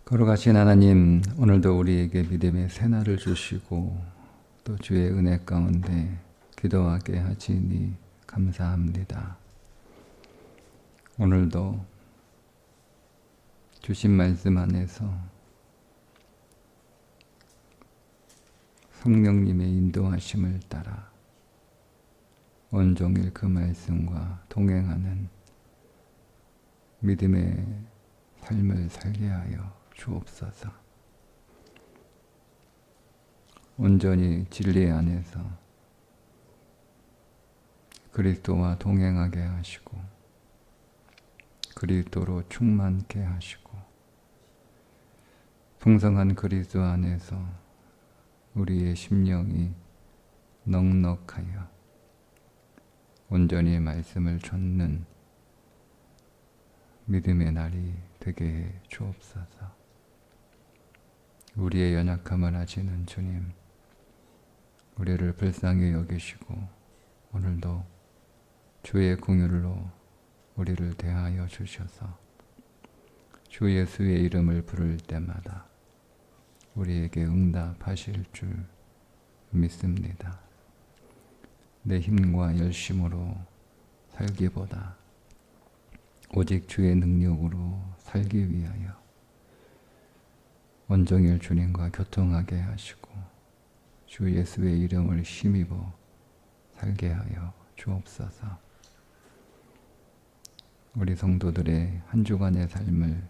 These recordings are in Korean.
거룩하신 하나님, 오늘도 우리에게 믿음의 새날을 주시고 또 주의 은혜 가운데 기도하게 하시니 감사합니다. 오늘도 주신 말씀 안에서 성령님의 인도하심을 따라 온종일 그 말씀과 동행하는 믿음의 삶을 살게 하여 주옵소서. 온전히 진리 안에서 그리스도와 동행하게 하시고 그리스도로 충만케 하시고 풍성한 그리스도 안에서 우리의 심령이 넉넉하여 온전히 말씀을 좇는 믿음의 날이 되게 해 주옵소서. 우리의 연약함을 아시는 주님, 우리를 불쌍히 여기시고 오늘도 주의 긍휼로 우리를 대하여 주셔서 주 예수의 이름을 부를 때마다 우리에게 응답하실 줄 믿습니다. 내 힘과 열심으로 살기보다 오직 주의 능력으로 살기 위하여 온종일 주님과 교통하게 하시고 주 예수의 이름을 힘입어 살게 하여 주옵소서. 우리 성도들의 한 주간의 삶을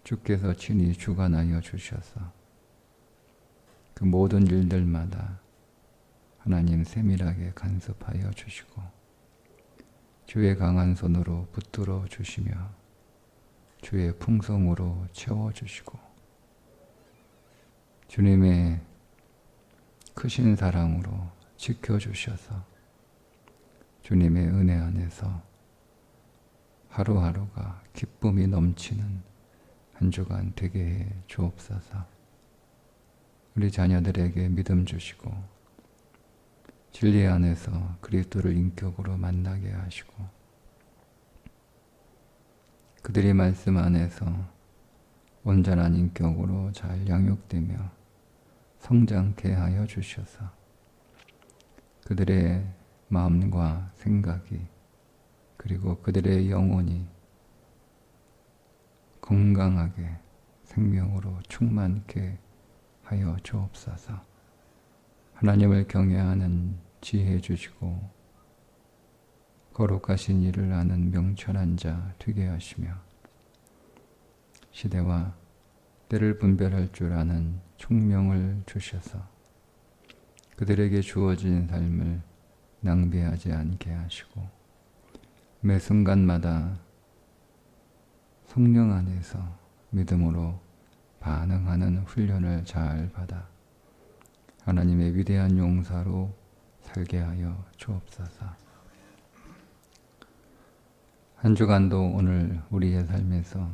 주께서 친히 주관하여 주셔서 그 모든 일들마다 하나님 세밀하게 간섭하여 주시고 주의 강한 손으로 붙들어 주시며 주의 풍성으로 채워주시고 주님의 크신 사랑으로 지켜주셔서 주님의 은혜 안에서 하루하루가 기쁨이 넘치는 한 주간 되게 해 주옵소서. 우리 자녀들에게 믿음 주시고 진리 안에서 그리스도를 인격으로 만나게 하시고 그들의 말씀 안에서 온전한 인격으로 잘 양육되며 성장케 하여 주셔서 그들의 마음과 생각이 그리고 그들의 영혼이 건강하게 생명으로 충만케 하여 주옵소서. 하나님을 경외하는 지혜 주시고 거룩하신 일을 아는 명철한 자 되게 하시며 시대와 때를 분별할 줄 아는 총명을 주셔서 그들에게 주어진 삶을 낭비하지 않게 하시고 매 순간마다 성령 안에서 믿음으로 반응하는 훈련을 잘 받아 하나님의 위대한 용사로 살게 하여 주옵소서. 한 주간도 오늘 우리의 삶에서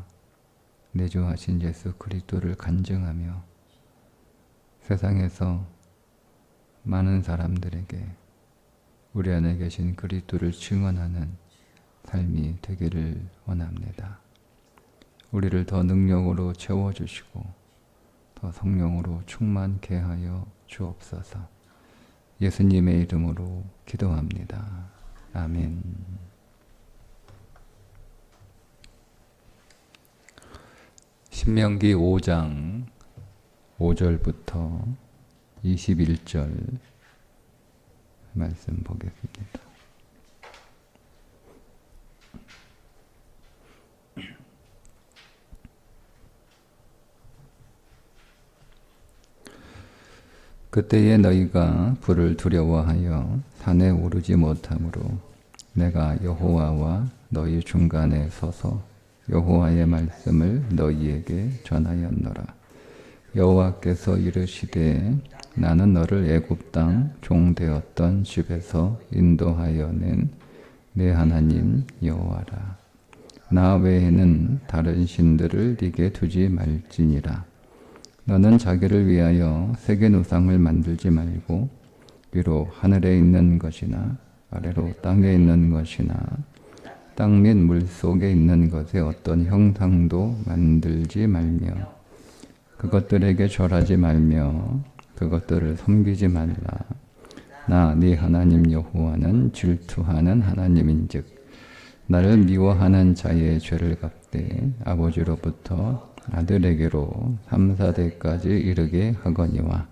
내주하신 예수 그리스도를 간증하며 세상에서 많은 사람들에게 우리 안에 계신 그리스도를 증언하는 삶이 되기를 원합니다. 우리를 더 능력으로 채워주시고 더 성령으로 충만케 하여 주옵소서. 예수님의 이름으로 기도합니다. 아멘. 신명기 5장 5절부터 21절 말씀 보겠습니다. 그때에 너희가 불을 두려워하여 산에 오르지 못하므로 내가 여호와와 너희 중간에 서서 여호와의 말씀을 너희에게 전하였노라. 여호와께서 이르시되 나는 너를 애굽 땅 종되었던 집에서 인도하여 낸 내 하나님 여호와라. 나 외에는 다른 신들을 네게 두지 말지니라. 너는 자기를 위하여 새긴 우상을 만들지 말고 위로 하늘에 있는 것이나 아래로 땅에 있는 것이나 땅 및 물 속에 있는 것에 어떤 형상도 만들지 말며 그것들에게 절하지 말며 그것들을 섬기지 말라. 나 네 하나님 여호와는 질투하는 하나님인즉 나를 미워하는 자의 죄를 갚되 아버지로부터 아들에게로 3, 4대까지 이르게 하거니와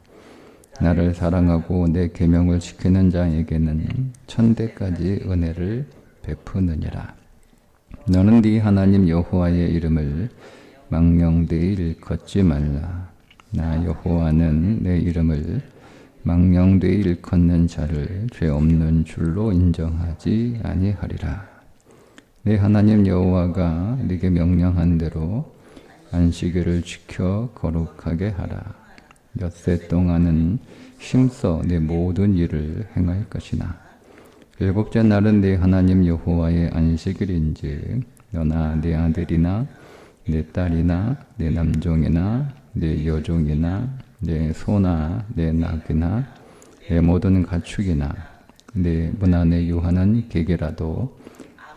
나를 사랑하고 내 계명을 지키는 자에게는 1000대까지 은혜를 베푸느니라. 너는 네 하나님 여호와의 이름을 망령되이 일컫지 말라. 나 여호와는 내 이름을 망령되이 일컫는 자를 죄 없는 줄로 인정하지 아니하리라. 내 하나님 여호와가 네게 명령한 대로 안식일을 지켜 거룩하게 하라. 엿새 동안은 힘써 내 모든 일을 행할 것이나 일곱째 날은 네 하나님 여호와의 안식일인즉 너나 네 아들이나 내 딸이나 내 남종이나 내 여종이나 내 소나 내 낙이나 내 모든 가축이나 내 문 안에 유하는 개개라도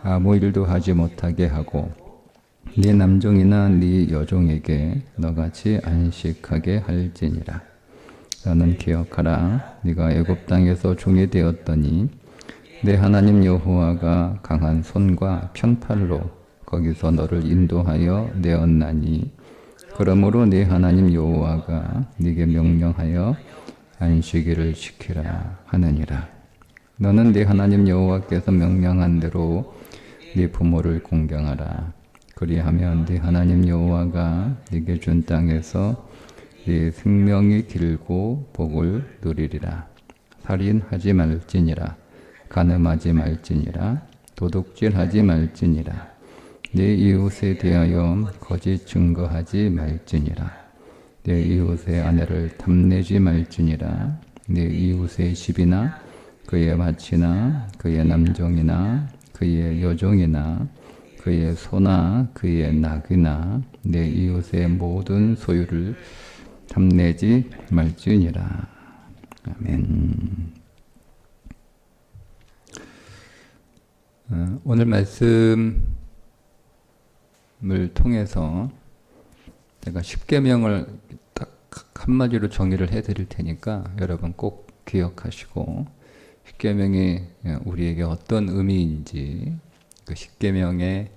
아무 일도 하지 못하게 하고 네 남종이나 네 여종에게 너같이 안식하게 할지니라. 너는 기억하라. 네가 애굽 땅에서 종이 되었더니 내 하나님 여호와가 강한 손과 편팔로 거기서 너를 인도하여 내었나니 그러므로 네 하나님 여호와가 네게 명령하여 안식일을 지키라 하느니라. 너는 네 하나님 여호와께서 명령한 대로 네 부모를 공경하라. 그리하면 네 하나님 여호와가 네게 준 땅에서 네 생명이 길고 복을 누리리라. 살인하지 말지니라. 간음하지 말지니라. 도둑질하지 말지니라. 네 이웃에 대하여 거짓 증거하지 말지니라. 네 이웃의 아내를 탐내지 말지니라. 네 이웃의 집이나 그의 밭이나 그의 남종이나 그의 여종이나 그의 소나 그의 낙이나 내 이웃의 모든 소유를 탐내지 말지니라. 아멘. 오늘 말씀을 통해서 제가 십계명을 딱 한마디로 정의를 해드릴 테니까 여러분 꼭 기억하시고 십계명이 우리에게 어떤 의미인지 그 십계명의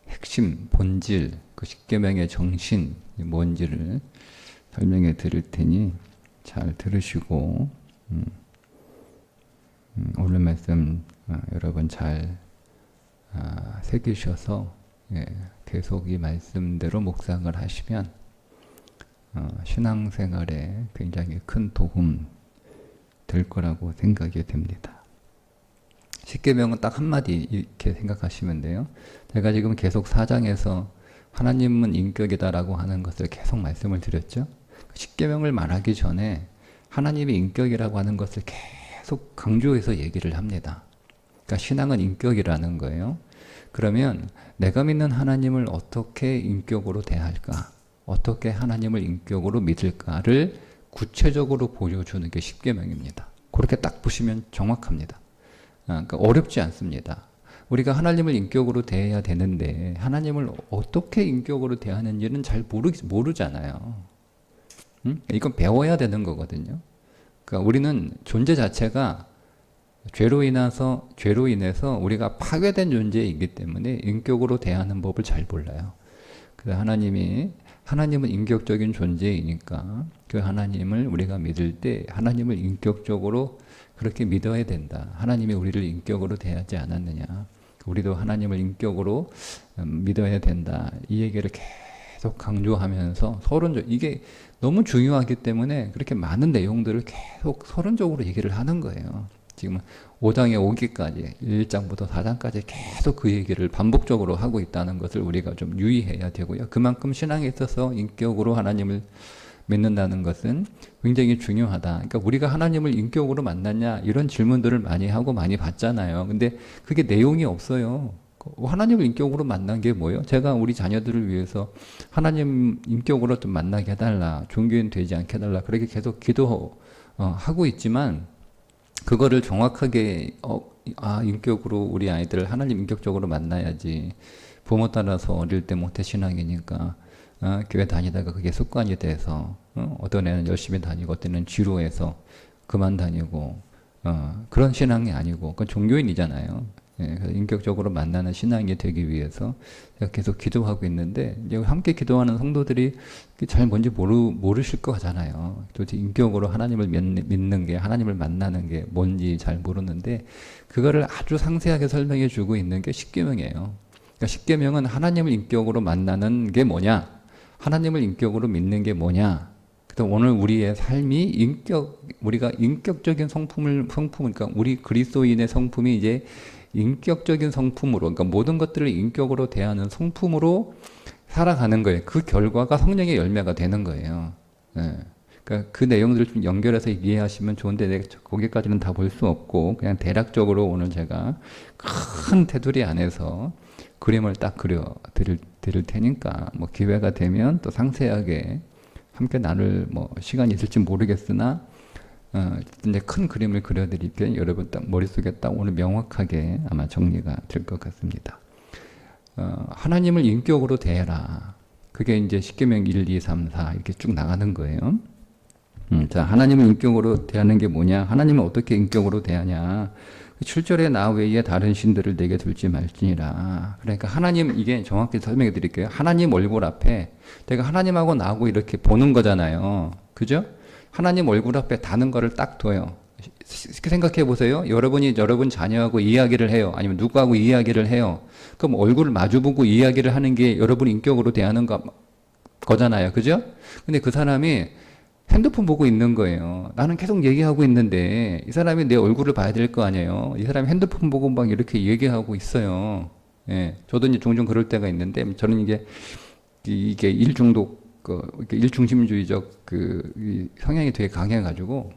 핵심, 본질, 그 십계명의 정신 뭔지를 설명해 드릴 테니 잘 들으시고 오늘 말씀 여러분 잘 새기셔서 계속 이 말씀대로 묵상을 하시면 신앙생활에 굉장히 큰 도움 될 거라고 생각이 됩니다. 십계명은 딱 한마디 이렇게 생각하시면 돼요. 제가 지금 계속 4장에서 하나님은 인격이다라고 하는 것을 계속 말씀을 드렸죠. 십계명을 말하기 전에 하나님이 인격이라고 하는 것을 계속 강조해서 얘기를 합니다. 그러니까 신앙은 인격이라는 거예요. 그러면 내가 믿는 하나님을 어떻게 인격으로 대할까? 어떻게 하나님을 인격으로 믿을까를 구체적으로 보여주는 게 십계명입니다. 그렇게 딱 보시면 정확합니다. 그러니까 어렵지 않습니다. 우리가 하나님을 인격으로 대해야 되는데 하나님을 어떻게 인격으로 대하는지는 잘 모르잖아요. 이건 배워야 되는 거거든요. 그러니까 우리는 존재 자체가 죄로 인해서 우리가 파괴된 존재이기 때문에 인격으로 대하는 법을 잘 몰라요. 그래서 하나님은 인격적인 존재이니까 그 하나님을 우리가 믿을 때 하나님을 인격적으로 그렇게 믿어야 된다. 하나님이 우리를 인격으로 대하지 않았느냐. 우리도 하나님을 인격으로 믿어야 된다. 이 얘기를 계속 강조하면서 서론적 이게 너무 중요하기 때문에 그렇게 많은 내용들을 계속 서론적으로 얘기를 하는 거예요. 지금 5장에 오기까지 1장부터 4장까지 계속 그 얘기를 반복적으로 하고 있다는 것을 우리가 좀 유의해야 되고요. 그만큼 신앙에 있어서 인격으로 하나님을 믿는다는 것은 굉장히 중요하다. 그러니까 우리가 하나님을 인격으로 만났냐 이런 질문들을 많이 하고 많이 받잖아요. 근데 그게 내용이 없어요. 하나님을 인격으로 만난 게 뭐예요? 제가 우리 자녀들을 위해서 하나님 인격으로 좀 만나게 해달라. 종교인 되지 않게 해달라. 그렇게 계속 기도하고 있지만 그거를 정확하게 인격으로 우리 아이들을 하나님 인격적으로 만나야지. 부모 따라서 어릴 때 모태 신앙이니까 교회 다니다가 그게 습관이 돼서 어떤 애는 열심히 다니고 어떤 애는 지루해서 그만 다니고 그런 신앙이 아니고 그건 종교인이잖아요. 예, 그래서 인격적으로 만나는 신앙이 되기 위해서 제가 계속 기도하고 있는데 이제 함께 기도하는 성도들이 잘 뭔지 모르실 거잖아요. 도대체 인격으로 하나님을 믿는 게 하나님을 만나는 게 뭔지 잘 모르는데 그거를 아주 상세하게 설명해 주고 있는 게 십계명이에요. 그러니까 십계명은 하나님을 인격으로 만나는 게 뭐냐, 하나님을 인격으로 믿는 게 뭐냐. 그래서 오늘 우리의 삶이 우리가 인격적인 그러니까 우리 그리스도인의 성품이 이제 인격적인 성품으로, 그러니까 모든 것들을 인격으로 대하는 성품으로 살아가는 거예요. 그 결과가 성령의 열매가 되는 거예요. 예. 그러니까 그 내용들을 좀 연결해서 이해하시면 좋은데 내가 거기까지는 다 볼 수 없고 그냥 대략적으로 오늘 제가 큰 테두리 안에서 그림을 딱 드릴 테니까 뭐 기회가 되면 또 상세하게 함께 나눌 뭐 시간이 있을지 모르겠으나 이제 큰 그림을 그려드릴게요. 여러분 딱 머릿속에 딱 오늘 명확하게 아마 정리가 될 것 같습니다. 하나님을 인격으로 대해라. 그게 이제 십계명 1, 2, 3, 4 이렇게 쭉 나가는 거예요. 자, 하나님을 인격으로 대하는 게 뭐냐? 하나님을 어떻게 인격으로 대하냐? 7절에 나 외에 다른 신들을 내게 둘지 말지니라. 그러니까 하나님, 이게 정확히 설명해 드릴게요. 하나님 얼굴 앞에 내가 하나님하고 나하고 이렇게 보는 거잖아요. 그죠? 하나님 얼굴 앞에 다는 거를 딱 둬요. 생각해 보세요. 여러분이 여러분 자녀하고 이야기를 해요. 아니면 누구하고 이야기를 해요. 그럼 얼굴을 마주보고 이야기를 하는 게 여러분 인격으로 대하는 거잖아요. 그죠? 근데 그 사람이 핸드폰 보고 있는 거예요. 나는 계속 얘기하고 있는데 이 사람이 내 얼굴을 봐야 될 거 아니에요. 이 사람이 핸드폰 보고 막 이렇게 얘기하고 있어요. 예, 저도 이제 종종 그럴 때가 있는데 저는 이게 일중독 일중심주의적 성향이 되게 강해가지고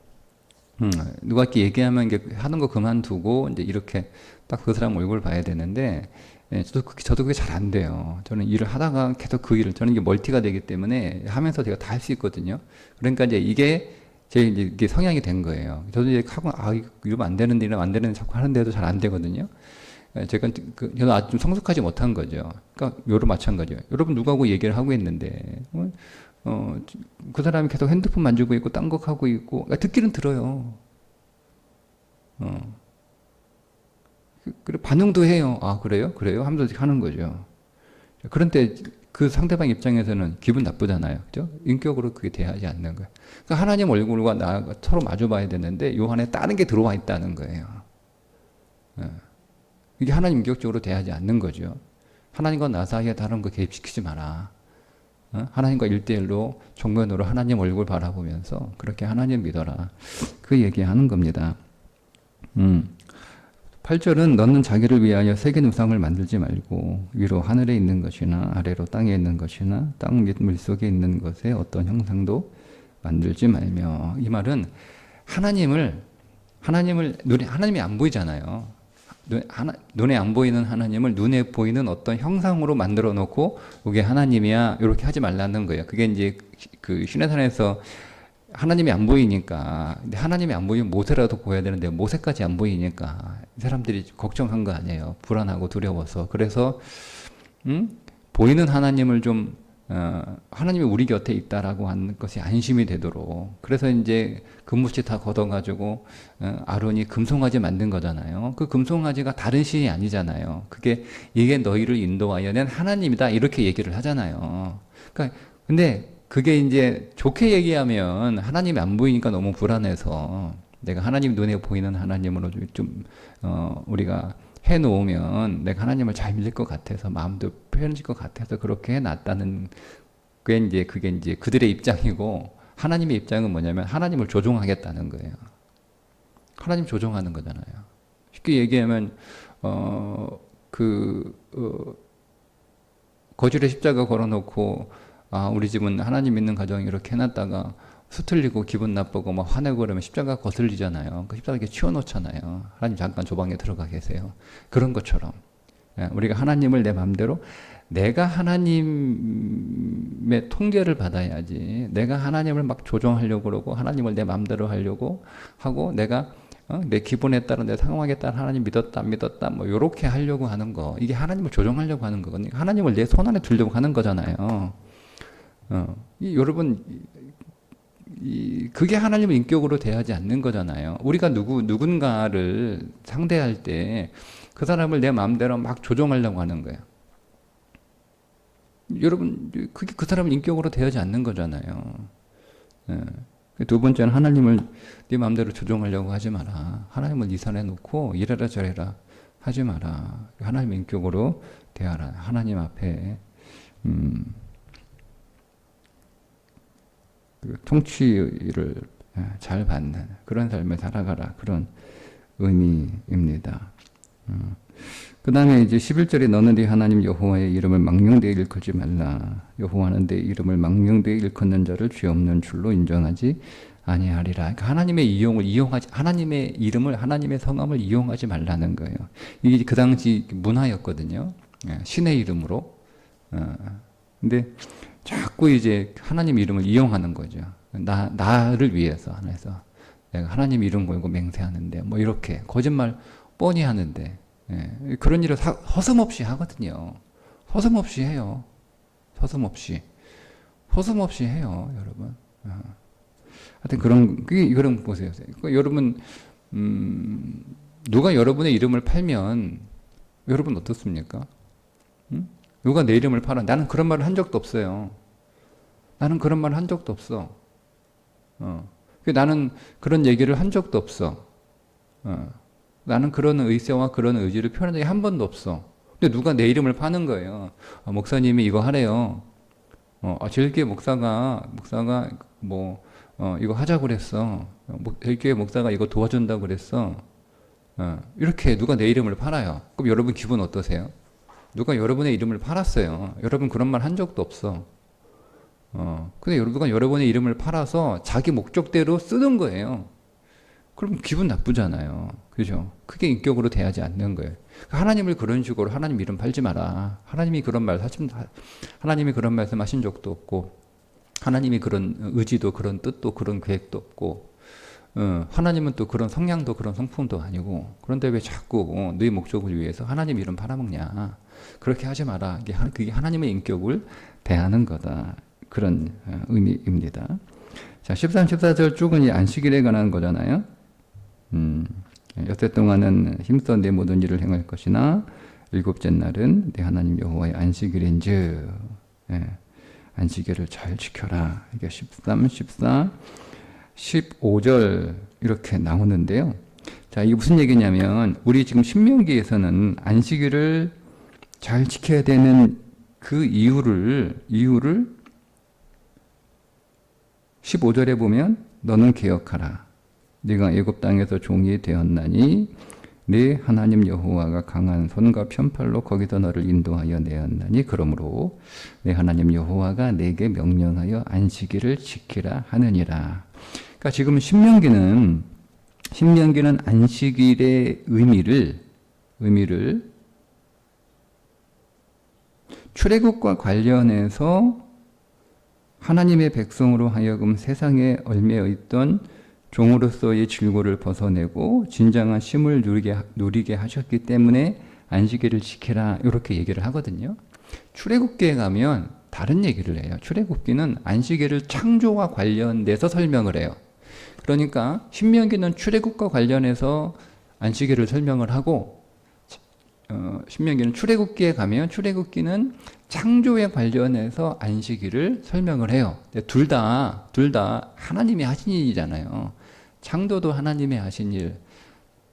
누가 이렇게 얘기하면 이게 하는 거 그만두고 이제 이렇게 딱 그 사람 얼굴 봐야 되는데 예, 저도 그게 잘 안 돼요. 저는 일을 하다가 계속 저는 이게 멀티가 되기 때문에 하면서 제가 다 할 수 있거든요. 그러니까 이제 이게 이게 성향이 된 거예요. 저도 이제 하고, 이러면 안 되는데, 이러면 안 되는데 자꾸 하는데도 잘 안 되거든요. 예, 저는 아주 좀 성숙하지 못한 거죠. 그러니까, 요로 마찬가지예요. 여러분 누구하고 얘기를 하고 있는데, 그 사람이 계속 핸드폰 만지고 있고, 딴 거 하고 있고, 그러니까 듣기는 들어요. 그리고 반응도 해요. 아, 그래요? 그래요? 하면서 하는 거죠. 그런데 그 상대방 입장에서는 기분 나쁘잖아요. 그죠? 인격으로 그게 대하지 않는 거예요. 그러니까 하나님 얼굴과 나가 서로 마주 봐야 되는데 요 안에 다른 게 들어와 있다는 거예요. 이게 하나님 인격적으로 대하지 않는 거죠. 하나님과 나 사이에 다른 거 개입시키지 마라. 하나님과 1대1로 정면으로 하나님 얼굴 바라보면서 그렇게 하나님 믿어라. 그 얘기하는 겁니다. 8절은 너는 자기를 위하여 새긴 우상을 만들지 말고 위로 하늘에 있는 것이나 아래로 땅에 있는 것이나 땅 물속에 있는 것에 어떤 형상도 만들지 말며. 이 말은 하나님이 안 보이잖아요. 눈에 안 보이는 하나님을 눈에 보이는 어떤 형상으로 만들어 놓고 이게 하나님이야 이렇게 하지 말라는 거예요. 그게 이제 그 시내산에서 하나님이 안 보이니까, 근데 하나님이 안 보이면 모세라도 보여야 되는데 모세까지 안 보이니까 사람들이 걱정한 거 아니에요. 불안하고 두려워서. 그래서 보이는 하나님을 좀 하나님이 우리 곁에 있다라고 하는 것이 안심이 되도록. 그래서 이제 금붙이 다 걷어가지고 아론이 금송아지 만든 거잖아요. 그 금송아지가 다른 신이 아니잖아요. 이게 너희를 인도하여 낸 하나님이다 이렇게 얘기를 하잖아요. 그러니까 근데 그게 이제 좋게 얘기하면 하나님이 안 보이니까 너무 불안해서 내가 하나님 눈에 보이는 하나님으로 우리가 해놓으면 내가 하나님을 잘 믿을 것 같아서 마음도 편해질 것 같아서 그렇게 해놨다는 그게 이제 그들의 입장이고 하나님의 입장은 뭐냐면 하나님을 조종하겠다는 거예요. 하나님 조종하는 거잖아요. 쉽게 얘기하면 거실에 십자가 걸어놓고 우리 집은 하나님 믿는 가정이 이렇게 해놨다가 수틀리고 기분 나쁘고 막 화내고 그러면 십자가 거슬리잖아요. 그 십자가 이렇게 치워놓잖아요. 하나님 잠깐 저 방에 들어가 계세요. 그런 것처럼 우리가 하나님을 내 마음대로 내가 하나님의 통제를 받아야지 내가 하나님을 막 조정하려고 그러고 하나님을 내 마음대로 하려고 하고 내가 내 기분에 따라 내 상황에 따라 하나님 믿었다 안 믿었다 뭐 요렇게 하려고 하는 거, 이게 하나님을 조종하려고 하는 거거든요. 하나님을 내 손 안에 두려고 하는 거잖아요. 여러분 그게 하나님의 인격으로 대하지 않는 거잖아요. 우리가 누군가를 상대할 때 그 사람을 내 마음대로 막 조종하려고 하는 거예요. 여러분 그게 그 사람의 인격으로 대하지 않는 거잖아요. 두 번째는 하나님을 네 마음대로 조종하려고 하지 마라. 하나님을 네 선에 놓고 이래라 저래라 하지 마라. 하나님의 인격으로 대하라. 하나님 앞에 그 통치를 잘 받는 그런 삶을 살아가라. 그런 의미입니다. 그 다음에 이제 11절에 너는 네 하나님 여호와의 이름을 망령되이 일컫지 말라. 여호와는 내 이름을 망령되이 일컫는 자를 죄 없는 줄로 인정하지 아니하리라. 그러니까 하나님의 하나님의 이름을, 하나님의 성함을 이용하지 말라는 거예요. 이게 그 당시 문화였거든요. 신의 이름으로. 근데 자꾸 이제 하나님 이름을 이용하는 거죠. 나를 위해서. 그래서 내가 하나님 이름 걸고 맹세하는데 뭐 이렇게 거짓말 뻔히 하는데, 그런 일을 서슴없이 하거든요. 서슴없이 해요. 서슴없이 해요, 여러분. 하여튼 그런 보세요. 여러분, 누가 여러분의 이름을 팔면 여러분 어떻습니까? 누가 내 이름을 팔아? 나는 그런 말을 한 적도 없어요. 나는 그런 말을 한 적도 없어. 나는 그런 얘기를 한 적도 없어. 나는 그런 의세와 그런 의지를 표현한 적이 한 번도 없어. 근데 누가 내 이름을 파는 거예요. 목사님이 이거 하래요. 제일교회 목사가 뭐 이거 하자고 그랬어. 제일교회 목사가 이거 도와준다고 그랬어. 이렇게 누가 내 이름을 팔아요. 그럼 여러분 기분 어떠세요? 누가 여러분의 이름을 팔았어요. 여러분 그런 말 한 적도 없어. 근데 누가 여러분의 이름을 팔아서 자기 목적대로 쓰는 거예요. 그럼 기분 나쁘잖아요. 그죠? 크게 인격으로 대하지 않는 거예요. 하나님을 그런 식으로 하나님 이름 팔지 마라. 하나님이 그런 말씀 하신 적도 없고, 하나님이 그런 의지도 그런 뜻도 그런 계획도 없고, 하나님은 또 그런 성향도 그런 성품도 아니고, 그런데 왜 자꾸 너희 목적을 위해서 하나님 이름 팔아먹냐. 그렇게 하지 마라. 그게 하나님의 인격을 대하는 거다. 그런 의미입니다. 자, 13, 14절 쭉은 이 안식일에 관한 거잖아요. 여태 동안은 힘써 내 모든 일을 행할 것이나 일곱째 날은 내 하나님 여호와의 안식일인즉, 안식일을 잘 지켜라. 이게 13, 14, 15절 이렇게 나오는데요. 자, 이게 무슨 얘기냐면 우리 지금 신명기에서는 안식일을 잘 지켜야 되는 그 이유를 15절에 보면 너는 기억하라. 네가 애굽 땅에서 종이 되었나니 네 하나님 여호와가 강한 손과 편팔로 거기서 너를 인도하여 내었나니 그러므로 네 하나님 여호와가 내게 명령하여 안식일을 지키라 하느니라. 그러니까 지금 신명기는 안식일의 의미를 출애굽과 관련해서 하나님의 백성으로 하여금 세상에 얽매여 있던 종으로서의 질고를 벗어내고 진정한 쉼을 누리게 하셨기 때문에 안식일을 지키라 이렇게 얘기를 하거든요. 출애굽기에 가면 다른 얘기를 해요. 출애굽기는 안식일을 창조와 관련돼서 설명을 해요. 그러니까 신명기는 출애굽과 관련해서 안식일을 설명을 하고, 신명기는 출애굽기에 가면 출애굽기는 창조에 관련해서 안식일을 설명을 해요. 둘 다 하나님이 하신 일이잖아요. 창조도 하나님이 하신 일,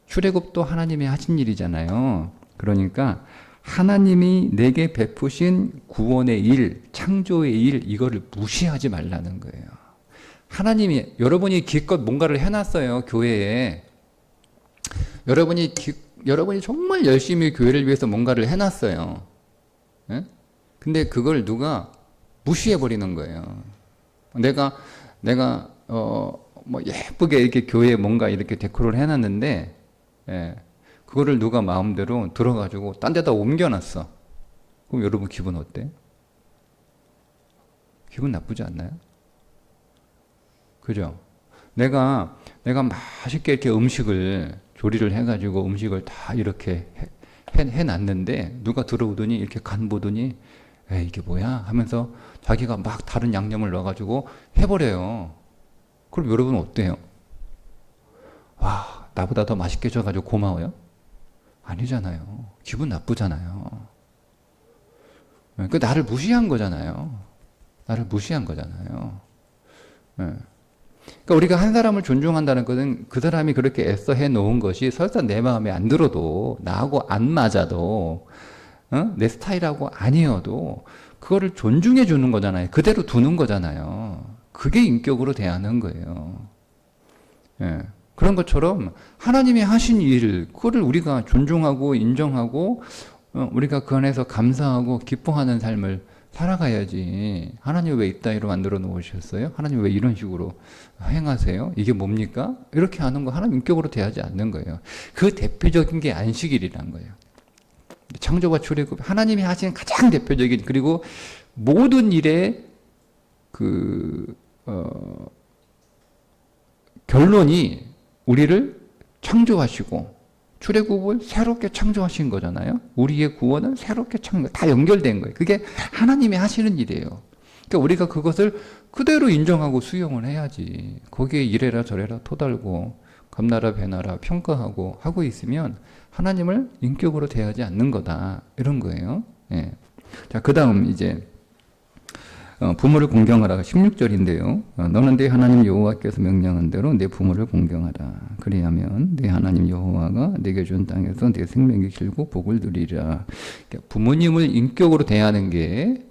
출애굽도 하나님이 하신 일이잖아요. 그러니까 하나님이 내게 베푸신 구원의 일, 창조의 일, 이거를 무시하지 말라는 거예요. 하나님이, 여러분이 기껏 뭔가를 해놨어요, 교회에. 여러분이 정말 열심히 교회를 위해서 뭔가를 해놨어요. 예? 근데 그걸 누가 무시해버리는 거예요. 내가 뭐 예쁘게 이렇게 교회에 뭔가 이렇게 데코를 해놨는데, 그거를 누가 마음대로 들어가지고 딴 데다 옮겨놨어. 그럼 여러분 기분 어때? 기분 나쁘지 않나요? 그죠? 내가 내가 맛있게 이렇게 음식을 조리를 해가지고 음식을 다 이렇게 해놨는데 누가 들어오더니 이렇게 간 보더니 에이 이게 뭐야 하면서 자기가 막 다른 양념을 넣어가지고 해버려요. 그럼 여러분 어때요? 와 나보다 더 맛있게 줘가지고 고마워요? 아니잖아요. 기분 나쁘잖아요. 그 나를 무시한 거잖아요. 나를 무시한 거잖아요. 그러니까 우리가 한 사람을 존중한다는 것은 그 사람이 그렇게 애써 해놓은 것이 설사 내 마음에 안 들어도 나하고 안 맞아도 내 스타일하고 아니어도 그거를 존중해 주는 거잖아요. 그대로 두는 거잖아요. 그게 인격으로 대하는 거예요. 예. 그런 것처럼 하나님이 하신 일, 그거를 우리가 존중하고 인정하고 우리가 그 안에서 감사하고 기뻐하는 삶을 살아가야지. 하나님 왜 이따위로 만들어 놓으셨어요? 하나님 왜 이런 식으로 행하세요? 이게 뭡니까? 이렇게 하는 거 하나님 인격으로 대하지 않는 거예요. 그 대표적인 게 안식일이라는 거예요. 창조와 출애굽, 하나님이 하시는 가장 대표적인, 그리고 모든 일의 결론이 우리를 창조하시고 출애굽을 새롭게 창조하신 거잖아요. 우리의 구원은 새롭게 다 연결된 거예요. 그게 하나님이 하시는 일이에요. 그러니까 우리가 그것을 그대로 인정하고 수용을 해야지. 거기에 이래라 저래라 토달고 감나라 배나라 평가하고 하고 있으면 하나님을 인격으로 대하지 않는 거다. 이런 거예요. 예. 자, 그 다음 이제 부모를 공경하라 16절인데요. 너는 네 하나님 여호와께서 명령한 대로 내 부모를 공경하라. 그리하면 네 하나님 여호와가 내게 준 땅에서 내 생명이 길고 복을 누리리라. 그러니까 부모님을 인격으로 대하는 게,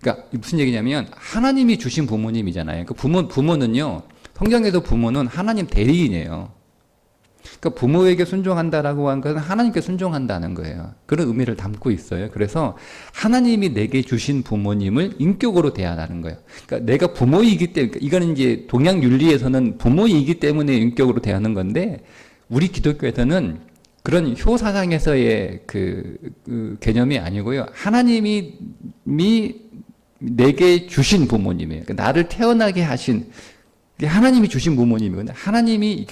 그러니까 무슨 얘기냐면 하나님이 주신 부모님이잖아요. 그 부모는요, 성경에서 부모는 하나님 대리인이에요. 그러니까 부모에게 순종한다라고 하는 것은 하나님께 순종한다는 거예요. 그런 의미를 담고 있어요. 그래서 하나님이 내게 주신 부모님을 인격으로 대하라는 거예요. 그러니까 내가 부모이기 때문에, 그러니까 이거는 이제 동양 윤리에서는 부모이기 때문에 인격으로 대하는 건데, 우리 기독교에서는 그런 효사상에서의 그 개념이 아니고요. 하나님이 내게 주신 부모님이에요. 그러니까 나를 태어나게 하신, 하나님이 주신 부모님이거든요. 하나님이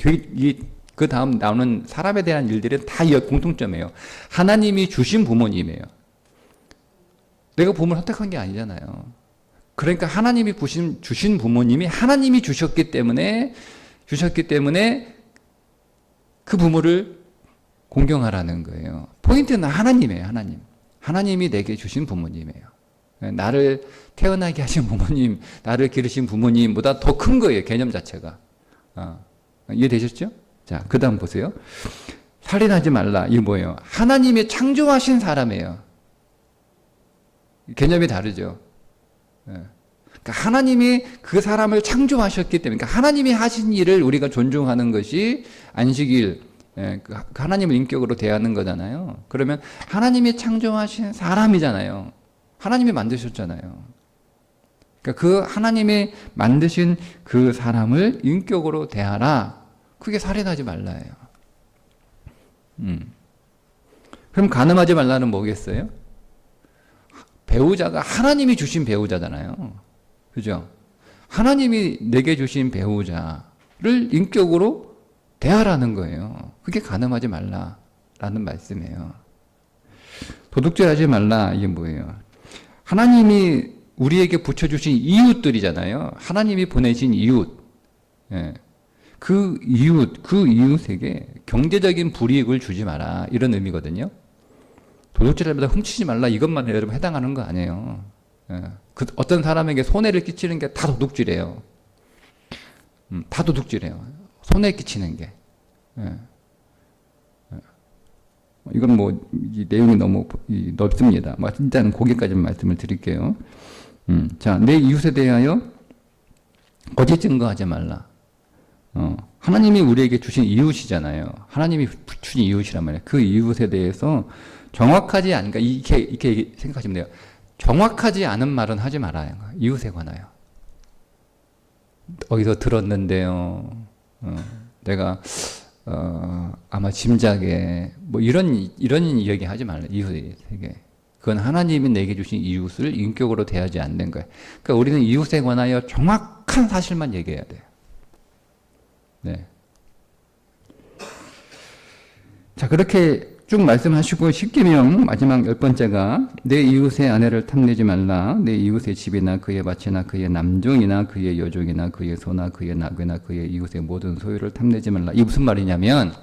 그 다음 나오는 사람에 대한 일들은 다 공통점이에요. 하나님이 주신 부모님이에요. 내가 부모를 선택한 게 아니잖아요. 그러니까 하나님이 주신 부모님이 하나님이 주셨기 때문에 그 부모를 공경하라는 거예요. 포인트는 하나님이에요. 하나님. 하나님이 내게 주신 부모님이에요. 나를 태어나게 하신 부모님, 나를 기르신 부모님보다 더 큰 거예요. 개념 자체가. 이해되셨죠? 자, 그 다음 보세요. 살인하지 말라. 이게 뭐예요? 하나님이 창조하신 사람이에요. 개념이 다르죠. 그러니까 하나님이 그 사람을 창조하셨기 때문에, 그러니까 하나님이 하신 일을 우리가 존중하는 것이 안식일, 하나님을 인격으로 대하는 거잖아요. 그러면 하나님이 창조하신 사람이잖아요. 하나님이 만드셨잖아요. 그러니까 그 하나님이 만드신 그 사람을 인격으로 대하라. 그게 살인하지 말라예요. 그럼 간음하지 말라는 뭐겠어요? 배우자가 하나님이 주신 배우자잖아요. 그죠? 하나님이 내게 주신 배우자를 인격으로 대하라는 거예요. 그게 간음하지 말라라는 말씀이에요. 도둑질하지 말라. 이게 뭐예요? 하나님이 우리에게 붙여주신 이웃들이잖아요. 하나님이 보내신 이웃. 예. 그 이웃에게 경제적인 불이익을 주지 마라. 이런 의미거든요. 도둑질하면서 훔치지 말라. 이것만 여러분 해당하는 거 아니에요. 예. 어떤 사람에게 손해를 끼치는 게 다 도둑질이에요. 다 도둑질이에요. 손해 끼치는 게. 예. 이건 뭐, 이 내용이 너무 넓습니다. 일단 거기까지만 말씀을 드릴게요. 자, 내 이웃에 대하여 거짓 증거하지 말라. 하나님이 우리에게 주신 이웃이잖아요. 하나님이 주신 이웃이란 말이에요. 그 이웃에 대해서 정확하지 않으니까 이렇게 생각하시면 돼요. 정확하지 않은 말은 하지 말아요. 이웃에 관하여. 어디서 들었는데요. 내가 아마 짐작에 뭐 이런 이야기 하지 말라. 이웃에게. 그건 하나님이 내게 주신 이웃을 인격으로 대하지 않는 거예요. 그러니까 우리는 이웃에 관하여 정확한 사실만 얘기해야 돼요. 네. 자, 그렇게 쭉 말씀하시고 십계명 마지막 10번째가 내 이웃의 아내를 탐내지 말라. 내 이웃의 집이나 그의 밭이나 그의 남종이나 그의 여종이나 그의 소나 그의 나귀나 그의 이웃의 모든 소유를 탐내지 말라. 이게 무슨 말이냐면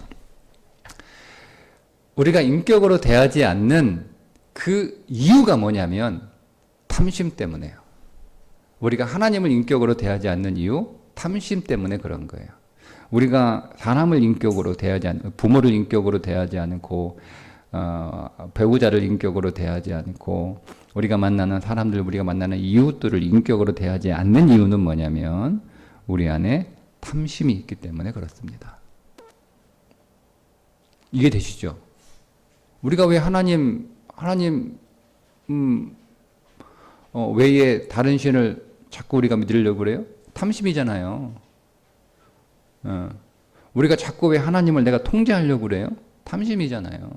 우리가 인격으로 대하지 않는 그 이유가 뭐냐면 탐심 때문에요. 우리가 하나님을 인격으로 대하지 않는 이유, 탐심 때문에 그런 거예요. 우리가 사람을 인격으로 대하지 않고, 부모를 인격으로 대하지 않고, 배우자를 인격으로 대하지 않고, 우리가 만나는 사람들, 우리가 만나는 이웃들을 인격으로 대하지 않는 이유는 뭐냐면 우리 안에 탐심이 있기 때문에 그렇습니다. 이해되시죠? 우리가 왜 하나님 외에 다른 신을 자꾸 우리가 믿으려고 그래요? 탐심이잖아요. 우리가 자꾸 왜 하나님을 내가 통제하려고 그래요? 탐심이잖아요.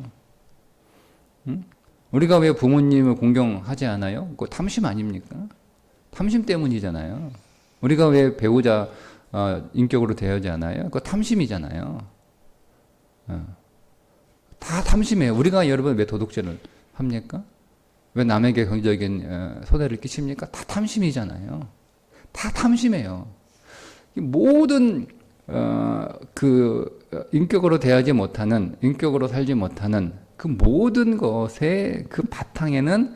우리가 왜 부모님을 공경하지 않아요? 그거 탐심 아닙니까? 탐심 때문이잖아요. 우리가 왜 배우자 인격으로 대하지 않아요? 그거 탐심이잖아요. 다 탐심이에요. 우리가 여러분 왜 도둑질을 합니까? 왜 남에게 경제적인 손해를 끼칩니까? 다 탐심이잖아요. 다 탐심이에요. 모든 인격으로 대하지 못하는, 인격으로 살지 못하는 그 모든 것의 그 바탕에는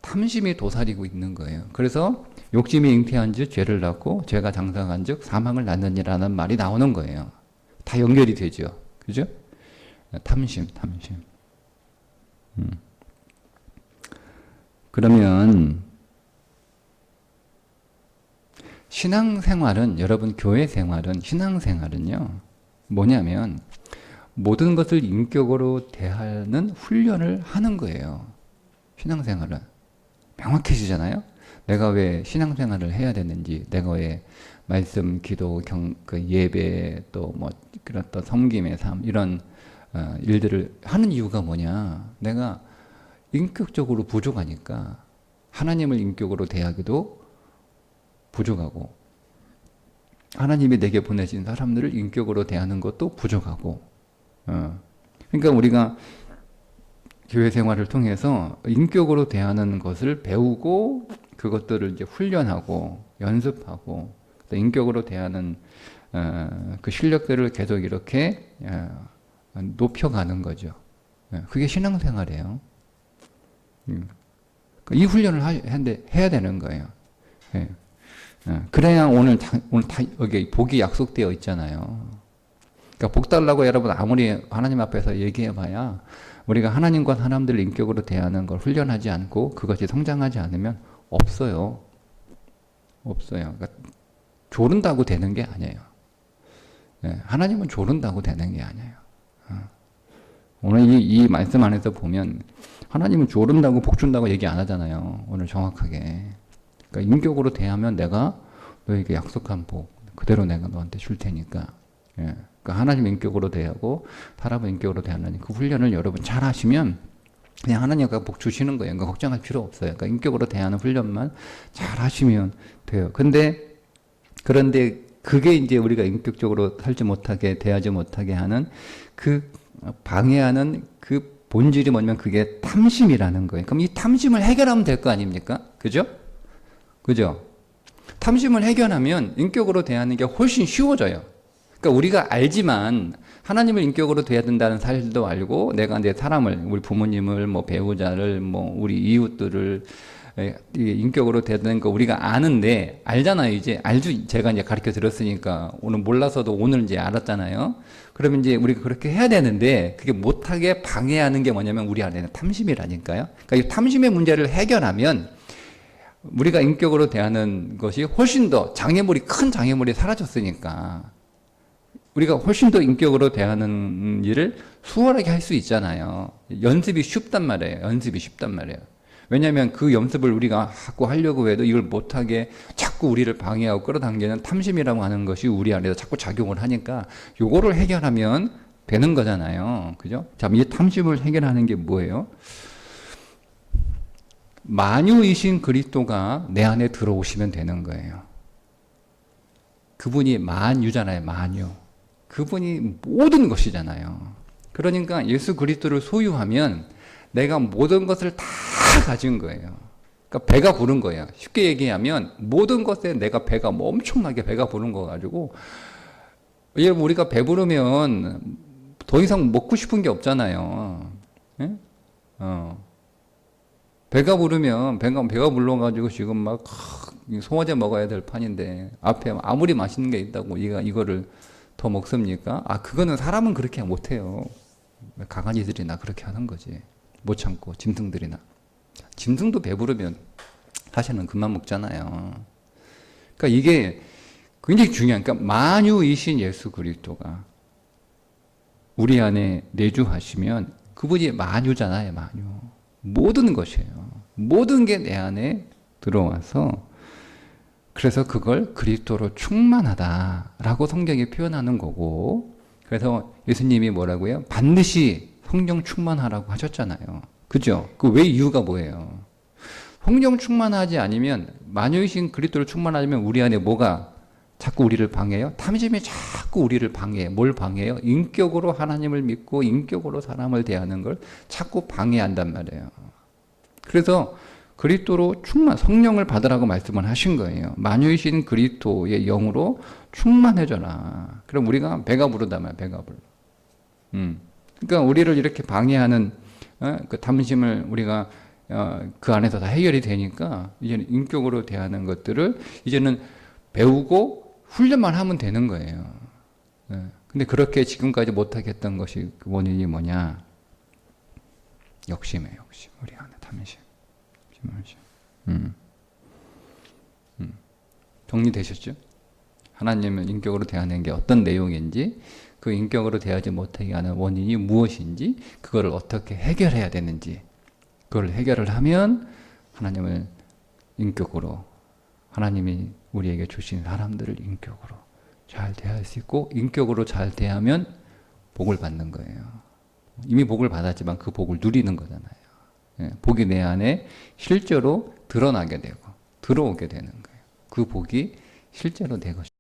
탐심이 도사리고 있는 거예요. 그래서 욕심이 잉태한 즉 죄를 낳고 죄가 장성한 즉 사망을 낳느니라는 말이 나오는 거예요. 다 연결이 되죠. 그죠? 탐심. 그러면 신앙생활은, 여러분 교회 생활은, 신앙생활은요 뭐냐면 모든 것을 인격으로 대하는 훈련을 하는 거예요. 신앙생활은 명확해지잖아요. 내가 왜 신앙생활을 해야 되는지, 내가 왜 말씀, 기도, 예배, 또 뭐 그런 또 섬김의 삶 이런 일들을 하는 이유가 뭐냐? 내가 인격적으로 부족하니까 하나님을 인격으로 대하기도 부족하고, 하나님이 내게 보내신 사람들을 인격으로 대하는 것도 부족하고, 그러니까 우리가 교회 생활을 통해서 인격으로 대하는 것을 배우고 그것들을 이제 훈련하고 연습하고 인격으로 대하는 그 실력들을 계속 이렇게 높여가는 거죠. 그게 신앙생활이에요. 이 훈련을 해야 되는 거예요. 그래야 오늘 다 여기 복이 약속되어 있잖아요. 그러니까 복 달라고 여러분 아무리 하나님 앞에서 얘기해봐야 우리가 하나님과 사람들을 인격으로 대하는 걸 훈련하지 않고 그것이 성장하지 않으면 없어요. 그러니까 조른다고 되는 게 아니에요. 하나님은 조른다고 되는 게 아니에요. 오늘 이 말씀 안에서 보면 하나님은 조른다고 복 준다고 얘기 안 하잖아요. 오늘 정확하게. 그러니까 인격으로 대하면 내가 너에게 약속한 복 그대로 내가 너한테 줄 테니까. 그러니까 하나님 인격으로 대하고 사람을 인격으로 대하는 그 훈련을 여러분 잘 하시면 그냥 하나님과 복 주시는 거예요. 그러니까 걱정할 필요 없어요. 그러니까 인격으로 대하는 훈련만 잘 하시면 돼요. 그런데 그게 이제 우리가 인격적으로 살지 못하게 대하지 못하게 하는 그 방해하는 그 본질이 뭐냐면 그게 탐심이라는 거예요. 그럼 이 탐심을 해결하면 될 거 아닙니까? 그죠? 탐심을 해결하면 인격으로 대하는 게 훨씬 쉬워져요. 그러니까 우리가 알지만 하나님을 인격으로 대해야 된다는 사실도 알고 내가 내 사람을, 우리 부모님을, 뭐 배우자를, 뭐 우리 이웃들을 인격으로 대해야 되는 거 우리가 아는데, 알잖아요. 이제 알죠. 제가 이제 가르쳐 드렸으니까 오늘 몰라서도 오늘 이제 알았잖아요. 그러면 이제 우리가 그렇게 해야 되는데 그게 못하게 방해하는 게 뭐냐면 우리 안에는 탐심이라니까요. 그러니까 이 탐심의 문제를 해결하면 우리가 인격으로 대하는 것이 훨씬 더 큰 장애물이 사라졌으니까 우리가 훨씬 더 인격으로 대하는 일을 수월하게 할 수 있잖아요. 연습이 쉽단 말이에요. 왜냐하면 그 연습을 우리가 자꾸 하려고 해도 이걸 못하게 자꾸 우리를 방해하고 끌어당기는 탐심이라고 하는 것이 우리 안에서 자꾸 작용을 하니까 요거를 해결하면 되는 거잖아요. 그죠? 자, 이 탐심을 해결하는 게 뭐예요? 만유이신 그리스도가 내 안에 들어오시면 되는 거예요. 그분이 만유잖아요. 만유. 그분이 모든 것이잖아요. 그러니까 예수 그리스도를 소유하면 내가 모든 것을 다 가진 거예요. 그러니까 배가 부른 거예요. 쉽게 얘기하면 모든 것에 내가 배가 뭐 엄청나게 배가 부른 거 가지고, 여러분 우리가 배부르면 더 이상 먹고 싶은 게 없잖아요. 예? 배가 부르면 배가 불러가지고 지금 막 소화제 먹어야 될 판인데 앞에 아무리 맛있는 게 있다고 이거를 더 먹습니까? 그거는 사람은 그렇게 못해요. 강아지들이나 그렇게 하는 거지. 못 참고 짐승들이나. 짐승도 배부르면 사실은 그만 먹잖아요. 그러니까 이게 굉장히 중요한, 그러니까 만유이신 예수 그리스도가 우리 안에 내주하시면 그분이 만유잖아요, 만유. 모든 것이에요. 모든 게 내 안에 들어와서, 그래서 그걸 그리스도로 충만하다라고 성경이 표현하는 거고, 그래서 예수님이 뭐라고요? 반드시 성령 충만하라고 하셨잖아요. 그죠? 그 왜 이유가 뭐예요? 성령 충만하지 않으면, 만유이신 그리스도를 충만하면 우리 안에 뭐가 자꾸 우리를 방해해요? 탐심이 자꾸 우리를 방해해요. 뭘 방해해요? 인격으로 하나님을 믿고 인격으로 사람을 대하는 걸 자꾸 방해한단 말이에요. 그래서 그리스도로 성령을 받으라고 말씀을 하신 거예요. 만유이신 그리스도의 영으로 충만해져라. 그럼 우리가 배가 부르단 말이에요. 배가 불러. 그러니까 우리를 이렇게 방해하는 그 탐심을 우리가 그 안에서 다 해결이 되니까 이제는 인격으로 대하는 것들을 이제는 배우고 훈련만 하면 되는 거예요. 근데 그렇게 지금까지 못하겠던 것이 그 원인이 뭐냐? 욕심이에요, 욕심. 우리 안에 탐심. 정리되셨죠? 하나님을 인격으로 대하는 게 어떤 내용인지, 그 인격으로 대하지 못하게 하는 원인이 무엇인지, 그거를 어떻게 해결해야 되는지, 그걸 해결을 하면 하나님을 인격으로, 하나님이 우리에게 주신 사람들을 인격으로 잘 대할 수 있고, 인격으로 잘 대하면 복을 받는 거예요. 이미 복을 받았지만 그 복을 누리는 거잖아요. 복이 내 안에 실제로 드러나게 되고 들어오게 되는 거예요. 그 복이 실제로 내 것이